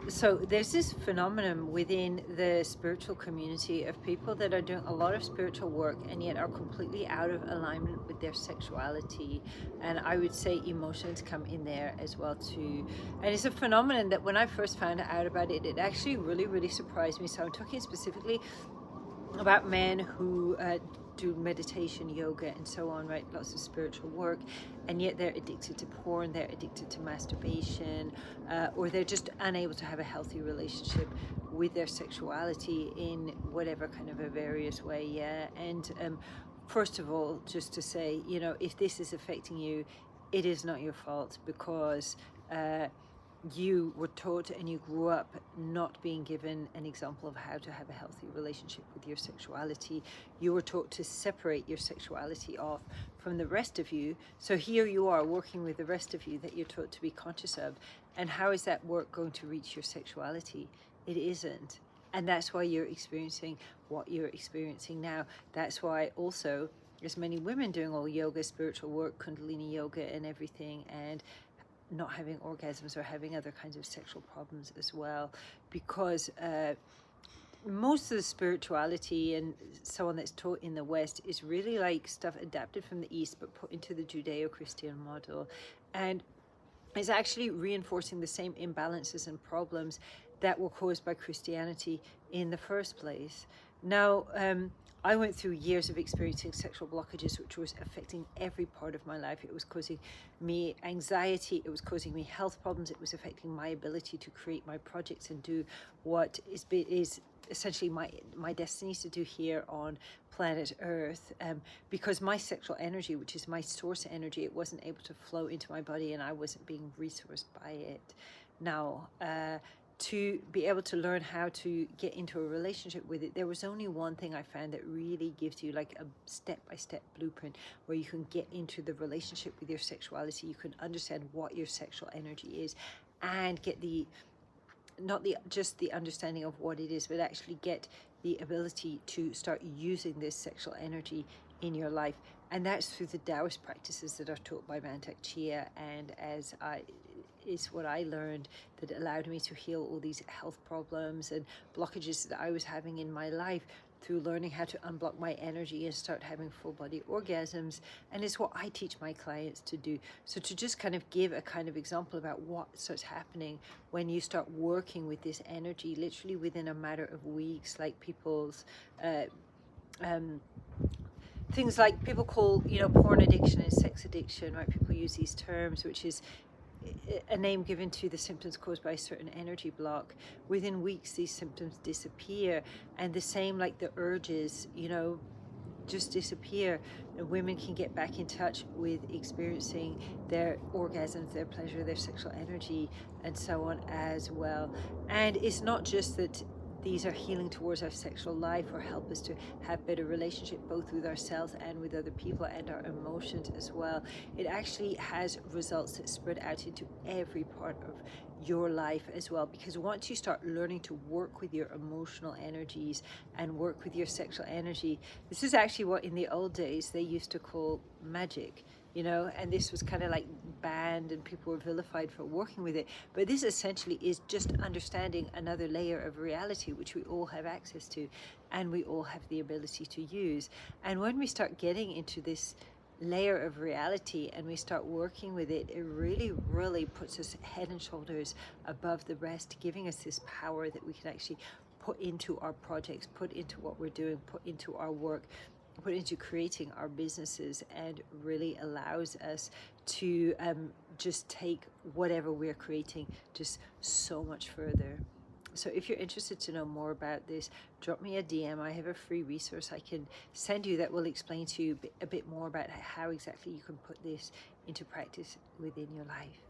So there's this phenomenon within the spiritual community of people that are doing a lot of spiritual work and yet are completely out of alignment with their sexuality. And I would say emotions come in there as well too. And it's a phenomenon that when I first found out about it, it actually really surprised me. So I'm talking specifically about men who do meditation, yoga, and so on, right? Lots of spiritual work, and yet they're addicted to porn, they're addicted to masturbation, or they're just unable to have a healthy relationship with their sexuality in whatever kind of a various way. Yeah. And first of all, just to say, if this is affecting you, it is not your fault, because you were taught and you grew up not being given an example of how to have a healthy relationship with your sexuality. You were taught to separate your sexuality off from the rest of you. So here you are working with the rest of you that you're taught to be conscious of. And how is that work going to reach your sexuality? It isn't. And that's why you're experiencing what you're experiencing now. That's why also there's many women doing all yoga, spiritual work, Kundalini yoga and everything, and not having orgasms or having other kinds of sexual problems as well, because most of the spirituality and so on that's taught in the West is really like stuff adapted from the East but put into the Judeo-Christian model, and is actually reinforcing the same imbalances and problems that were caused by Christianity in the first place. Now, I went through years of experiencing sexual blockages, which was affecting every part of my life. It was causing me anxiety, it was causing me health problems, it was affecting my ability to create my projects and do what is essentially my destiny to do here on planet Earth, because my sexual energy, which is my source energy, it wasn't able to flow into my body and I wasn't being resourced by it. Now, to be able to learn how to get into a relationship with it, there was only one thing I found that really gives you like a step-by-step blueprint where you can get into the relationship with your sexuality. You can understand what your sexual energy is and get not just the understanding of what it is, but actually get the ability to start using this sexual energy in your life. And that's through the Taoist practices that are taught by Mantak Chia, and is what I learned that allowed me to heal all these health problems and blockages that I was having in my life through learning how to unblock my energy and start having full body orgasms. And it's what I teach my clients to do. So to just kind of give a kind of example about what starts happening when you start working with this energy, literally within a matter of weeks, like people's things like people call, porn addiction and sex addiction, right? People use these terms, which is a name given to the symptoms caused by a certain energy block. Within weeks, these symptoms disappear, and the same like the urges, just disappear. And women can get back in touch with experiencing their orgasms, their pleasure, their sexual energy, and so on as well. And it's not just that these are healing towards our sexual life or help us to have better relationship both with ourselves and with other people and our emotions as well. It actually has results that spread out into every part of your life as well, because once you start learning to work with your emotional energies and work with your sexual energy, this is actually what in the old days they used to call magic, and this was kind of like banned and people were vilified for working with it. But this essentially is just understanding another layer of reality, which we all have access to and we all have the ability to use. And when we start getting into this layer of reality and we start working with it, it really puts us head and shoulders above the rest, giving us this power that we can actually put into our projects, put into what we're doing, put into our work, put into creating our businesses, and really allows us to just take whatever we're creating just so much further. So if you're interested to know more about this, drop me a DM. I have a free resource I can send you that will explain to you a bit more about how exactly you can put this into practice within your life.